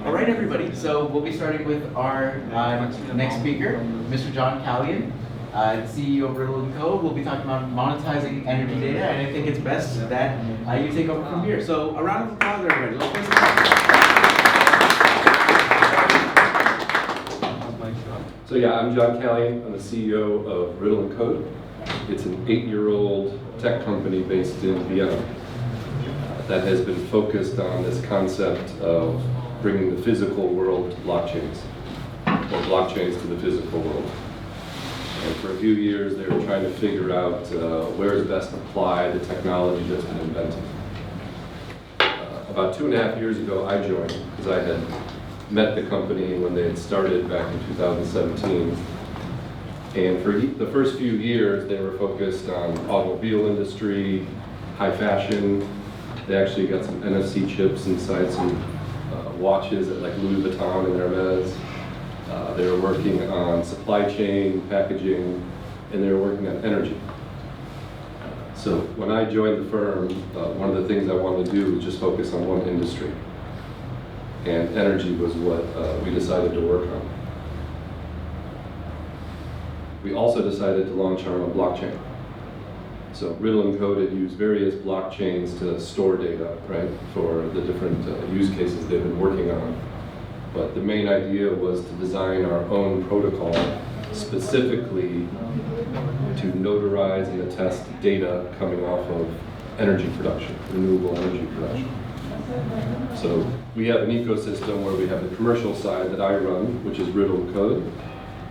All right, everybody. So we'll be starting with our next speaker, Mr. John Calian, CEO of Riddle&Code. We'll be talking about monetizing energy data, and I think it's best that you take over from here. So a round of applause, everybody. Let's play some So yeah, I'm John Calian. I'm the CEO of Riddle&Code. It's an 8-year-old tech company based in Vienna that has been focused on this concept of bringing the physical world to blockchains, or blockchains to the physical world. And for a few years, they were trying to figure out where to best apply the technology that's been invented. About 2.5 years ago, I joined because I had met the company when they had started back in 2017. And for the first few years, they were focused on automobile industry, high fashion. They actually got some NFC chips inside some watches at like Louis Vuitton and Hermes. They were working on supply chain, packaging, and they were working on energy. So when I joined the firm, one of the things I wanted to do was just focus on one industry. And energy was what we decided to work on. We also decided to launch our own blockchain. So Riddle&Code had used various blockchains to store data, right, for the different use cases they've been working on. But the main idea was to design our own protocol specifically to notarize and attest data coming off of energy production, renewable energy production. So we have an ecosystem where we have the commercial side that I run, which is Riddle&Code,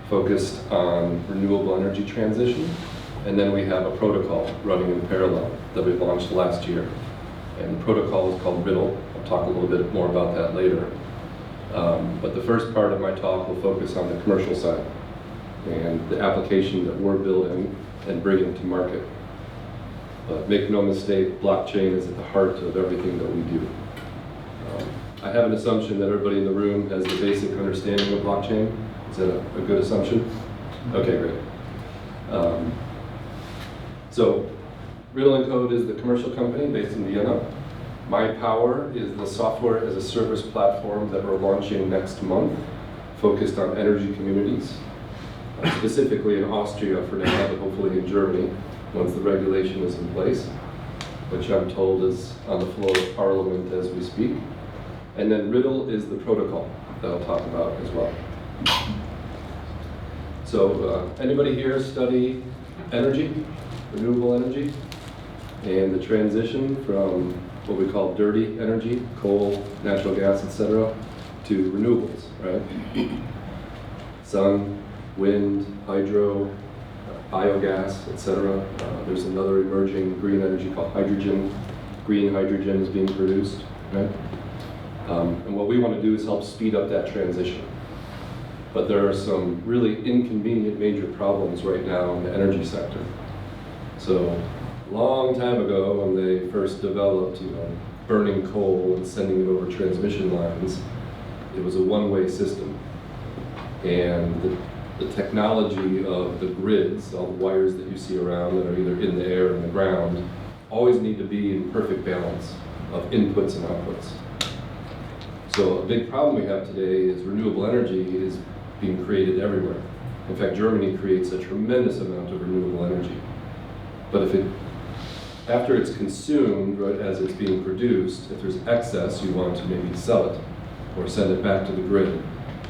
focused on renewable energy transition. And then we have a protocol running in parallel that we launched last year. And the protocol is called Riddle. I'll talk a little bit more about that later. But the first part of my talk will focus on the commercial side and the application that we're building and bringing to market. But make no mistake, blockchain is at the heart of everything that we do. I have an assumption that everybody in the room has the basic understanding of blockchain. Is that a good assumption? Okay, great. So Riddle&Code is the commercial company based in Vienna. My Power is the software as a service platform that we're launching next month, focused on energy communities, specifically in Austria for now, but hopefully in Germany once the regulation is in place, which I'm told is on the floor of Parliament as we speak. And then Riddle is the protocol that I'll talk about as well. So anybody here study energy, renewable energy, and the transition from what we call dirty energy, coal, natural gas, etc., to renewables, right? Sun, wind, hydro, biogas, etc. There's another emerging green energy called hydrogen. Green hydrogen is being produced, right? And what we want to do is help speed up that transition. But there are some really inconvenient major problems right now in the energy sector. So a long time ago when they first developed, burning coal and sending it over transmission lines, it was a one-way system. And the technology of the grids, all the wires that you see around that are either in the air or in the ground, always need to be in perfect balance of inputs and outputs. So a big problem we have today is renewable energy is being created everywhere. In fact, Germany creates a tremendous amount of renewable energy. But after it's consumed, right, as it's being produced, if there's excess, you want to maybe sell it or send it back to the grid.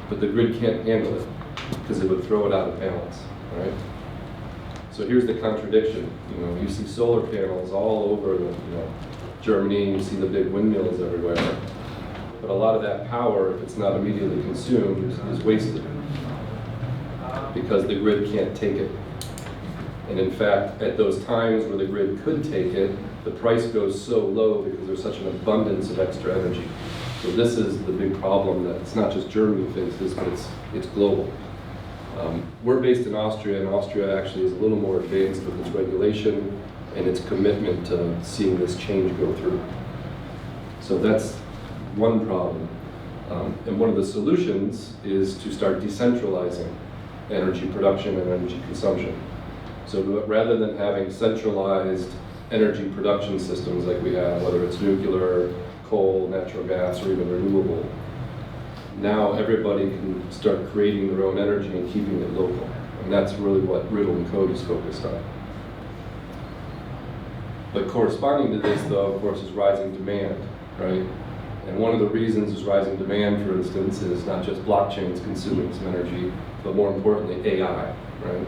But the grid can't handle it because it would throw it out of balance, right? So here's the contradiction. You see solar panels all over Germany, you see the big windmills everywhere. But a lot of that power, if it's not immediately consumed, is wasted because the grid can't take it. And in fact, at those times where the grid could take it, the price goes so low because there's such an abundance of extra energy. So this is the big problem that it's not just Germany faces, but it's global. We're based in Austria, and Austria actually is a little more advanced with its regulation and its commitment to seeing this change go through. So that's one problem. And one of the solutions is to start decentralizing energy production and energy consumption. So rather than having centralized energy production systems like we have, whether it's nuclear, coal, natural gas, or even renewable, now everybody can start creating their own energy and keeping it local. And that's really what Riddle&Code is focused on. But corresponding to this, though, of course, is rising demand, right? And one of the reasons is rising demand, for instance, is not just blockchains consuming some energy, but more importantly, AI, right?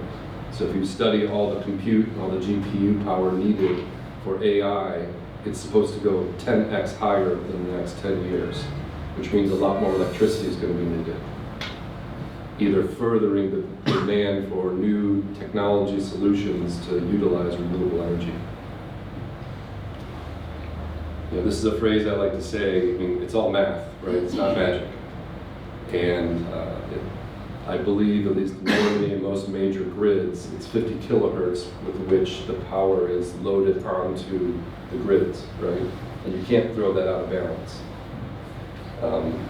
So if you study all the compute and all the GPU power needed for AI, it's supposed to go 10x higher in the next 10 years, which means a lot more electricity is going to be needed, either furthering the demand for new technology solutions to utilize renewable energy. You know, this is a phrase I like to say, I mean, it's all math, right? It's not magic. And I believe, at least normally in most major grids, it's 50 kilohertz with which the power is loaded onto the grids, right? And you can't throw that out of balance.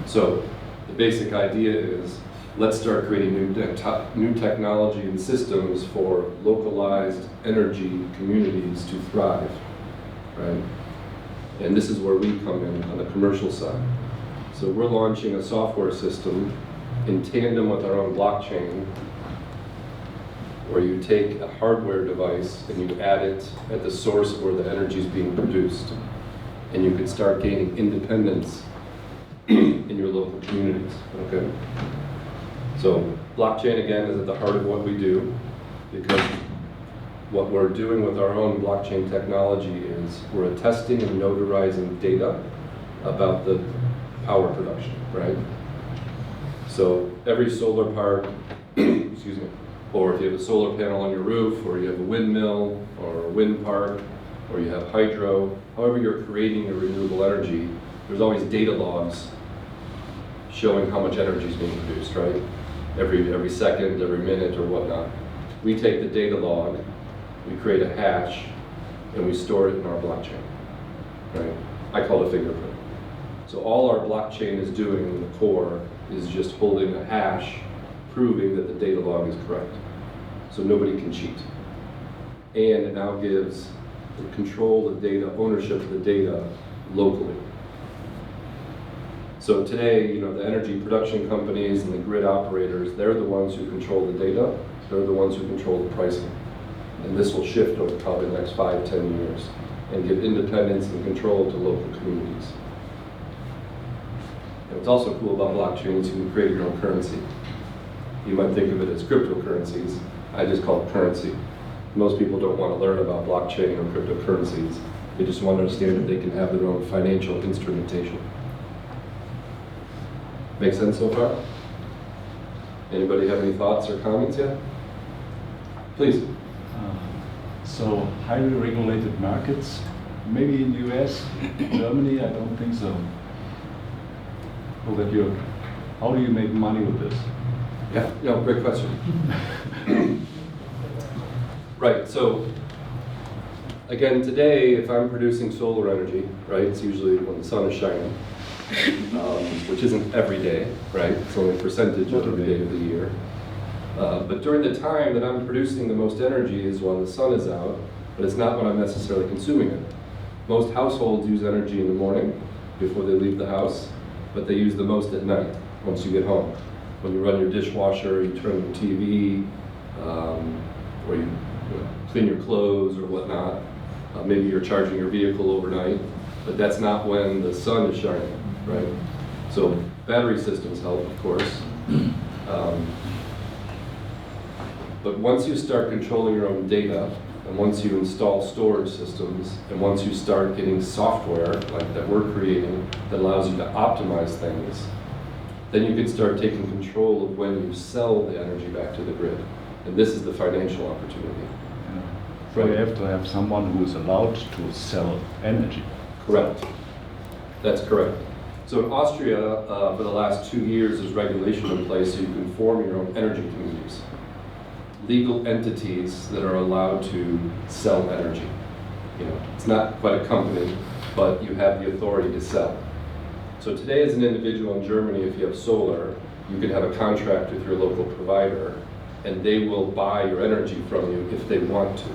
So the basic idea is, let's start creating new technology and systems for localized energy communities to thrive, right? And this is where we come in on the commercial side. So we're launching a software system in tandem with our own blockchain, where you take a hardware device and you add it at the source where the energy is being produced. And you can start gaining independence in your local communities, okay? So blockchain, again, is at the heart of what we do, because what we're doing with our own blockchain technology is we're attesting and notarizing data about the power production, right? So every solar park, excuse me, or if you have a solar panel on your roof, or you have a windmill, or a wind park, or you have hydro, however you're creating your renewable energy, there's always data logs showing how much energy is being produced, right? Every second, every minute, or whatnot. We take the data log, we create a hash, and we store it in our blockchain, right? I call it a fingerprint. So all our blockchain is doing in the core is just holding a hash, proving that the data log is correct. So nobody can cheat. And it now gives the control of the data, ownership of the data locally. So today, you know, the energy production companies and the grid operators, they're the ones who control the data, they're the ones who control the pricing. And this will shift over probably the next 5, 10 years and give independence and control to local communities. And what's also cool about blockchain is you can create your own currency. You might think of it as cryptocurrencies. I just call it currency. Most people don't want to learn about blockchain or cryptocurrencies. They just want to understand that they can have their own financial instrumentation. Make sense so far? Anybody have any thoughts or comments yet? Please. So highly regulated markets, maybe in the US, Germany, I don't think so. How do you make money with this? Yeah, no, great question. Right, so again, today, if I'm producing solar energy, right, it's usually when the sun is shining, which isn't every day, right? It's only a percentage of every day of the year. But during the time that I'm producing the most energy is when the sun is out, but it's not when I'm necessarily consuming it. Most households use energy in the morning before they leave the house, but they use the most at night once you get home. When you run your dishwasher, you turn your TV, or you clean your clothes or whatnot. Maybe you're charging your vehicle overnight, but that's not when the sun is shining, right? So battery systems help, of course. But once you start controlling your own data, and once you install storage systems, and once you start getting software like that we're creating that allows you to optimize things, then you can start taking control of when you sell the energy back to the grid. And this is the financial opportunity. So you have to have someone who is allowed to sell energy. Correct. That's correct. So in Austria, for the last 2 years, there's regulation in place so you can form your own energy communities. Legal entities that are allowed to sell energy. You know, it's not quite a company, but you have the authority to sell. So today, as an individual in Germany, if you have solar, you can have a contract with your local provider, and they will buy your energy from you if they want to.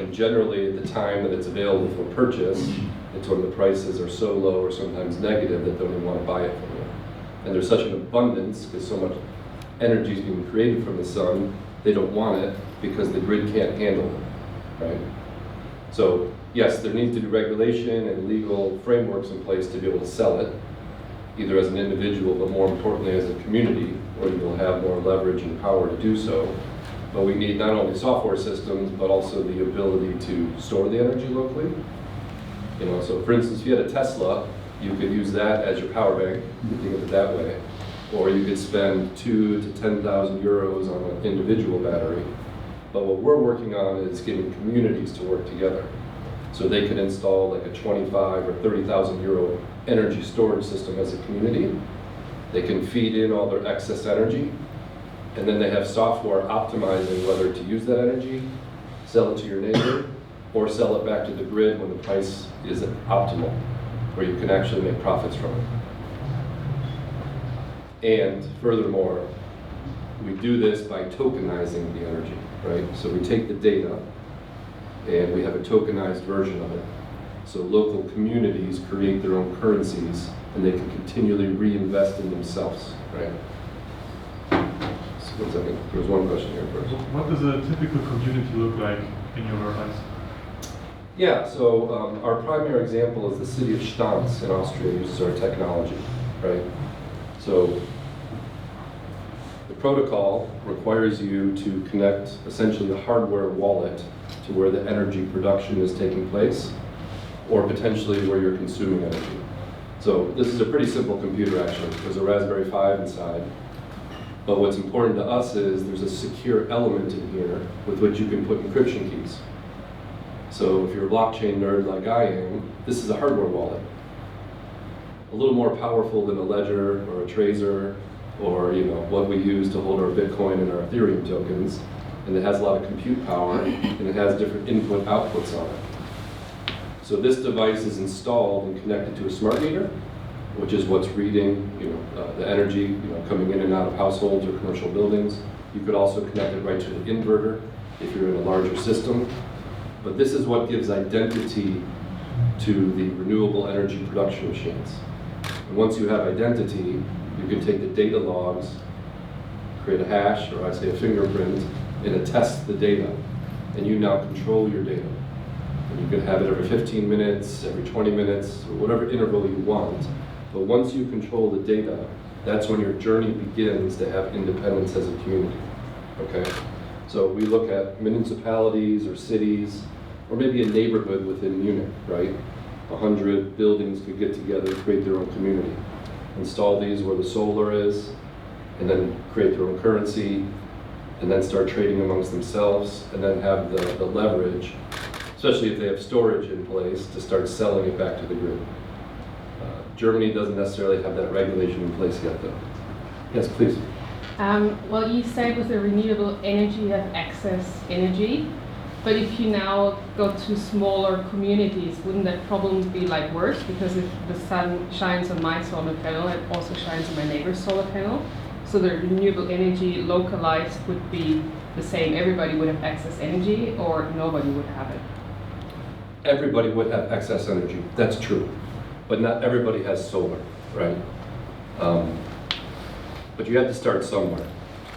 And generally, at the time that it's available for purchase, it's when the prices are so low or sometimes negative that they don't even want to buy it from you. And there's such an abundance because so much energy is being created from the sun, they don't want it because the grid can't handle it, right? So yes, there needs to be regulation and legal frameworks in place to be able to sell it, either as an individual, but more importantly as a community, where you'll have more leverage and power to do so. But we need not only software systems, but also the ability to store the energy locally. You know, so for instance, if you had a Tesla, you could use that as your power bank, you could think of it that way. Or you could spend 2,000 to 10,000 euros on an individual battery. But what we're working on is getting communities to work together. So they could install like a 25 or 30,000 euro energy storage system as a community. They can feed in all their excess energy, and then they have software optimizing whether to use that energy, sell it to your neighbor, or sell it back to the grid when the price is optimal, where you can actually make profits from it. And furthermore, we do this by tokenizing the energy, right? So we take the data and we have a tokenized version of it. So local communities create their own currencies and they can continually reinvest in themselves, right? So 1 second, there was one question here first. What does a typical community look like in your eyes? Yeah, so our primary example is the city of Stans in Austria uses our technology, right? So the protocol requires you to connect essentially a hardware wallet to where the energy production is taking place, or potentially where you're consuming energy. So this is a pretty simple computer actually. There's a Raspberry Pi inside. But what's important to us is there's a secure element in here with which you can put encryption keys. So if you're a blockchain nerd like I am, this is a hardware wallet. A little more powerful than a ledger or a tracer or what we use to hold our Bitcoin and our Ethereum tokens. And it has a lot of compute power and it has different input outputs on it. So this device is installed and connected to a smart meter, which is what's reading the energy coming in and out of households or commercial buildings. You could also connect it right to the inverter if you're in a larger system. But this is what gives identity to the renewable energy production machines. And once you have identity, you can take the data logs, create a hash, or I say a fingerprint, and attest the data. And you now control your data. And you can have it every 15 minutes, every 20 minutes, or whatever interval you want. But once you control the data, that's when your journey begins to have independence as a community, okay? So we look at municipalities or cities, or maybe a neighborhood within Munich, right? 100 buildings could get together, create their own community. Install these where the solar is, and then create their own currency, and then start trading amongst themselves, and then have the leverage, especially if they have storage in place, to start selling it back to the grid. Germany doesn't necessarily have that regulation in place yet, though. Yes, please. Well, you said with the renewable energy you have excess energy, but if you now go to smaller communities, wouldn't that problem be like worse? Because if the sun shines on my solar panel, it also shines on my neighbor's solar panel. So the renewable energy localized would be the same. Everybody would have excess energy, or nobody would have it. Everybody would have excess energy. That's true. But not everybody has solar, right? But you have to start somewhere.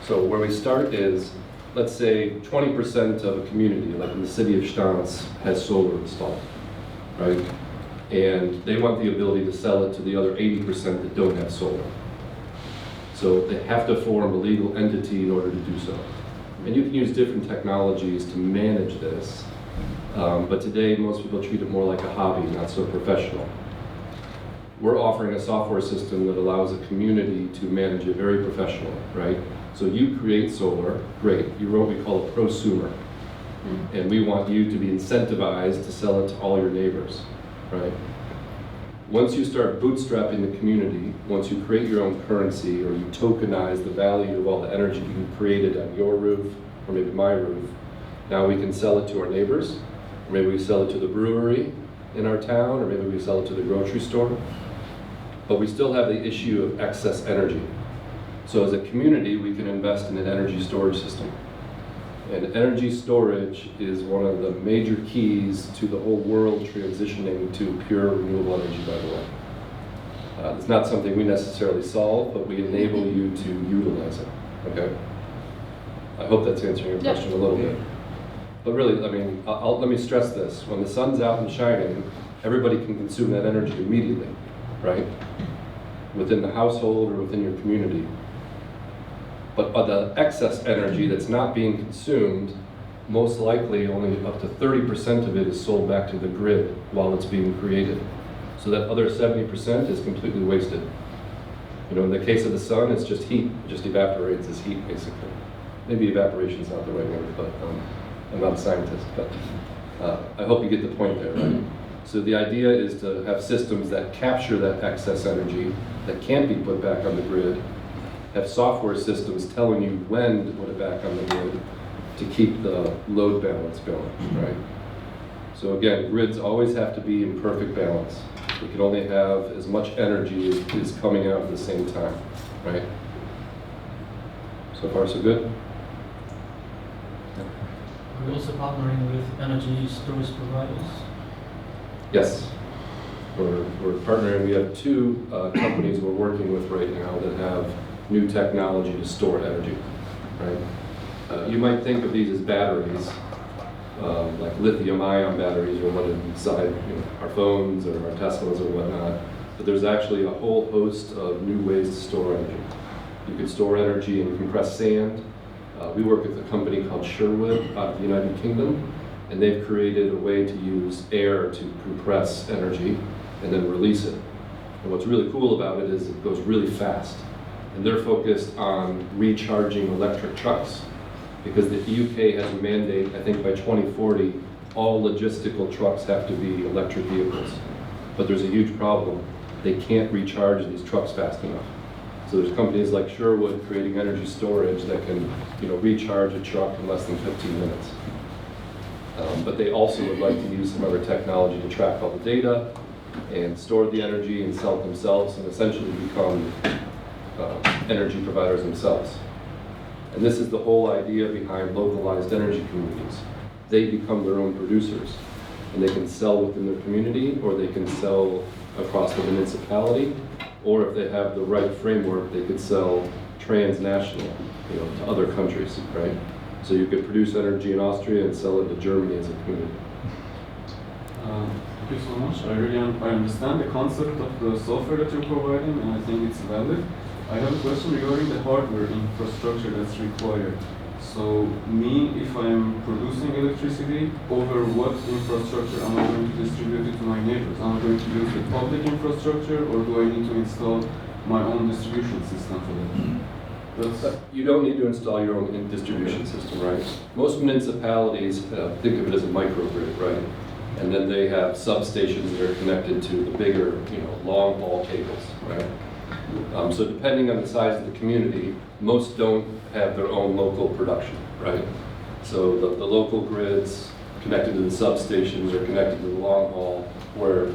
So where we start is, let's say 20% of a community, like in the city of Stans, has solar installed, right? And they want the ability to sell it to the other 80% that don't have solar. So they have to form a legal entity in order to do so. And you can use different technologies to manage this. But today, most people treat it more like a hobby, not so professional. We're offering a software system that allows a community to manage it very professionally, right? So you create solar, great. You're what we call a prosumer. And we want you to be incentivized to sell it to all your neighbors, right? Once you start bootstrapping the community, once you create your own currency or you tokenize the value of all the energy you created on your roof or maybe my roof, now we can sell it to our neighbors, or maybe we sell it to the brewery in our town, or maybe we sell it to the grocery store. But we still have the issue of excess energy. So as a community, we can invest in an energy storage system. And energy storage is one of the major keys to the whole world transitioning to pure renewable energy, by the way. It's not something we necessarily solve, but we enable you to utilize it, okay? I hope that's answering your question a little bit. But really, I mean, let me stress this. When the sun's out and shining, everybody can consume that energy immediately, right? Within the household or within your community. But the excess energy that's not being consumed, most likely only up to 30% of it is sold back to the grid while it's being created. So that other 70% is completely wasted. You know, in the case of the sun, it's just heat. It just evaporates as heat, basically. Maybe evaporation is not the right word, but I'm not a scientist. But I hope you get the point there, right? So the idea is to have systems that capture that excess energy that can't be put back on the grid, have software systems telling you when to put it back on the grid to keep the load balance going, right? So again, grids always have to be in perfect balance. We can only have as much energy as is coming out at the same time, right? So far, so good? Are we also partnering with energy storage providers? Yes. We're partnering. We have two companies we're working with right now that have new technology to store energy, right? You might think of these as batteries, like lithium-ion batteries or what inside our phones or our Teslas or whatnot. But there's actually a whole host of new ways to store energy. You could store energy in compressed sand. We work with a company called Sherwood out of the United Kingdom, and they've created a way to use air to compress energy and then release it. And what's really cool about it is it goes really fast. And they're focused on recharging electric trucks because the UK has a mandate, I think by 2040, all logistical trucks have to be electric vehicles. But there's a huge problem. They can't recharge these trucks fast enough. So there's companies like Sherwood creating energy storage that can recharge a truck in less than 15 minutes. But they also would like to use some other technology to track all the data and store the energy and sell it themselves and essentially become energy providers themselves. And this is the whole idea behind localized energy communities. They become their own producers and they can sell within their community or they can sell across the municipality, or if they have the right framework, they could sell transnational, to other countries, right? So you could produce energy in Austria and sell it to Germany as a community. Thank you so much. I understand the concept of the software that you're providing, and I think it's valid. I have a question regarding the hardware infrastructure that's required. So me, if I'm producing electricity, over what infrastructure am I going to distribute it to my neighbors? Am I going to use the public infrastructure, or do I need to install my own distribution system for that? You don't need to install your own distribution system, right? Most municipalities think of it as a microgrid, right? And then they have substations that are connected to the bigger, long haul cables, right? So depending on the size of the community, most don't have their own local production, right? So the local grids connected to the substations are connected to the long haul where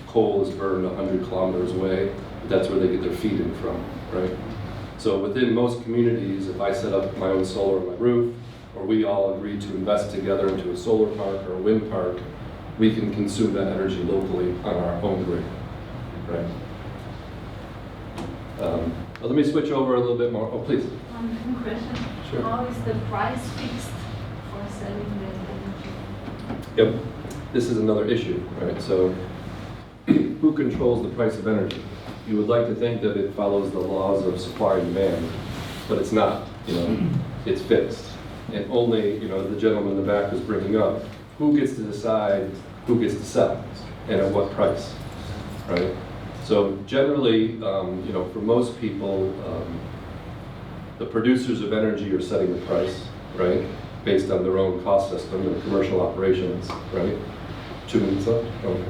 coal is burned 100 kilometers away. That's where they get their feed in from, right? So within most communities, if I set up my own solar on my roof, or we all agree to invest together into a solar park or a wind park, we can consume that energy locally on our own grid, right? Let me switch over a little bit more. Oh, please. One question. Sure. How is the price fixed for selling the energy? Yep. This is another issue, right? So who controls the price of energy? You would like to think that it follows the laws of supply and demand, but it's not. It's fixed. And only, the gentleman in the back was bringing up, who gets to decide who gets to sell and at what price, right? So generally, for most people, the producers of energy are setting the price, right? Based on their own cost system and commercial operations, right? 2 minutes left? Okay.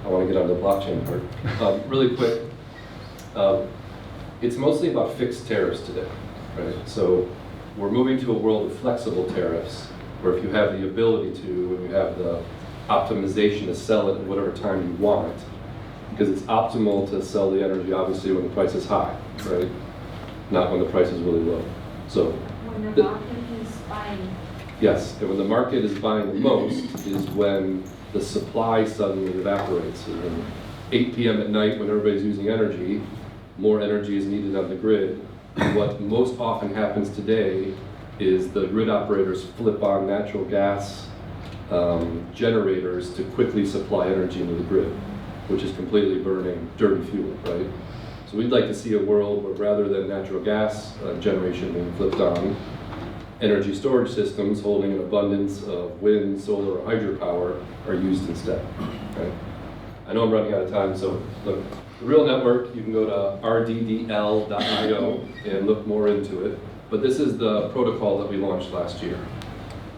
I want to get on the blockchain part. Really quick, it's mostly about fixed tariffs today, right? So we're moving to a world of flexible tariffs, where if you have the ability to, and you have the optimization to sell it at whatever time you want, because it's optimal to sell the energy obviously when the price is high, right? Not when the price is really low. So When the market is buying. yes, and when the market is buying the most is when the supply suddenly evaporates. And 8 p.m. at night when everybody's using energy, more energy is needed on the grid. And what most often happens today is the grid operators flip on natural gas generators to quickly supply energy into the grid, which is completely burning dirty fuel, right? So we'd like to see a world where rather than natural gas generation being flipped on, energy storage systems holding an abundance of wind, solar, or hydropower are used instead. Okay? I know I'm running out of time, so look, the Riddle Network, you can go to RDDL.io and look more into it. But this is the protocol that we launched last year.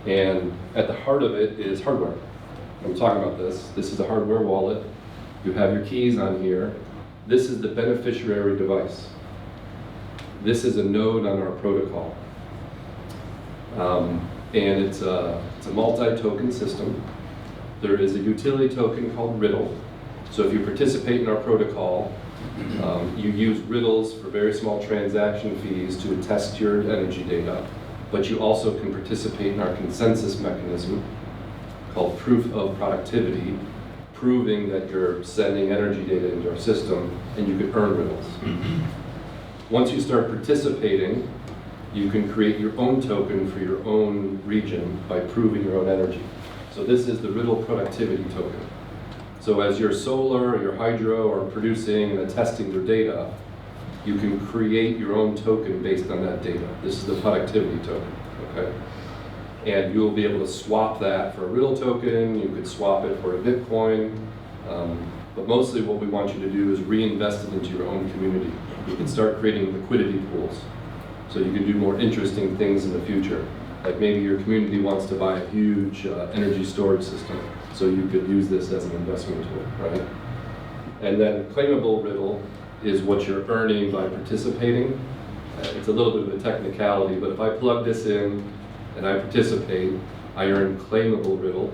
And at the heart of it is hardware. I'm talking about this. This is a hardware wallet. You have your keys on here. This is the beneficiary device. This is a node on our protocol. And it's a multi-token system. There is a utility token called Riddle. So if you participate in our protocol, you use riddles for very small transaction fees to attest your energy data, but you also can participate in our consensus mechanism called proof of productivity, proving that you're sending energy data into our system, and you can earn riddles. Once you start participating, you can create your own token for your own region by proving your own energy. So this is the Riddle productivity token. So as your solar or your hydro are producing and attesting their data, you can create your own token based on that data. This is the productivity token, okay? And you'll be able to swap that for a Riddle token, you could swap it for a Bitcoin, but mostly what we want you to do is reinvest it into your own community. You can start creating liquidity pools, so you can do more interesting things in the future. Like maybe your community wants to buy a huge energy storage system, so you could use this as an investment tool, right? And then claimable Riddle is what you're earning by participating. It's a little bit of a technicality, but if I plug this in and I participate, I earn claimable Riddle.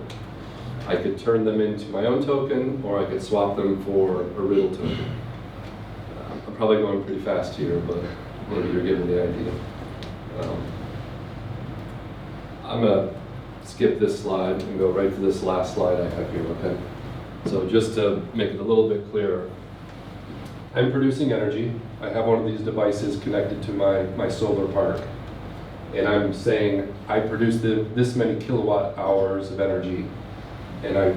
I could turn them into my own token, or I could swap them for a Riddle token. I'm probably going pretty fast here, but maybe you're getting the idea. I'm gonna skip this slide and go right to this last slide I have here, okay? So just to make it a little bit clearer, I'm producing energy. I have one of these devices connected to my solar park. And I'm saying I produce this many kilowatt hours of energy, and I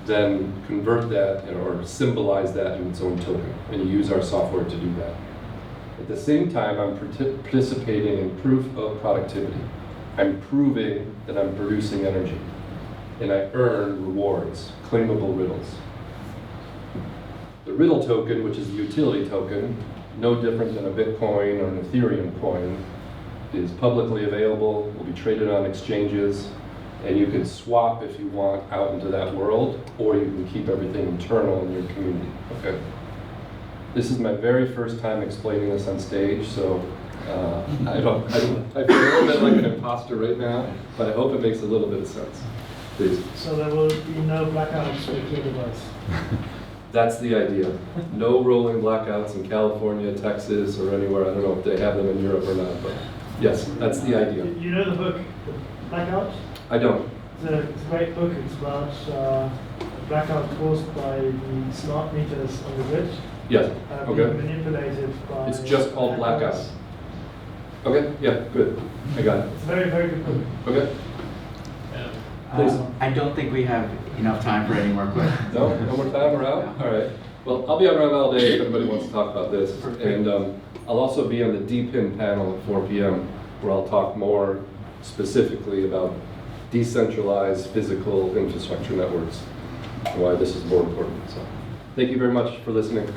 then convert that or symbolize that in its own token. And you use our software to do that. At the same time, I'm participating in proof of productivity. I'm proving that I'm producing energy. And I earn rewards, claimable riddles. The Riddle token, which is the utility token, no different than a Bitcoin or an Ethereum coin, is publicly available, will be traded on exchanges, and you can swap if you want out into that world, or you can keep everything internal in your community, okay? This is my very first time explaining this on stage, so I feel a little bit like an imposter right now, but I hope it makes a little bit of sense. Please. So there will be no blackouts with your device? That's the idea. No rolling blackouts in California, Texas, or anywhere. I don't know if they have them in Europe or not, but yes, that's the idea. You know the book, Blackout? I don't. It's a great book. It's about blackout caused by the smart meters on the grid. Yes, Being okay. manipulated by... It's just called Blackout. Okay, yeah, good. I got it. It's a very, very good book. Okay. Please. I don't think we have enough time for any more questions. No? No more time? We're out? All right. Well, I'll be around all day if anybody wants to talk about this. And I'll also be on the DePIN panel at 4 p.m. where I'll talk more specifically about decentralized physical infrastructure networks and why this is more important. So, thank you very much for listening.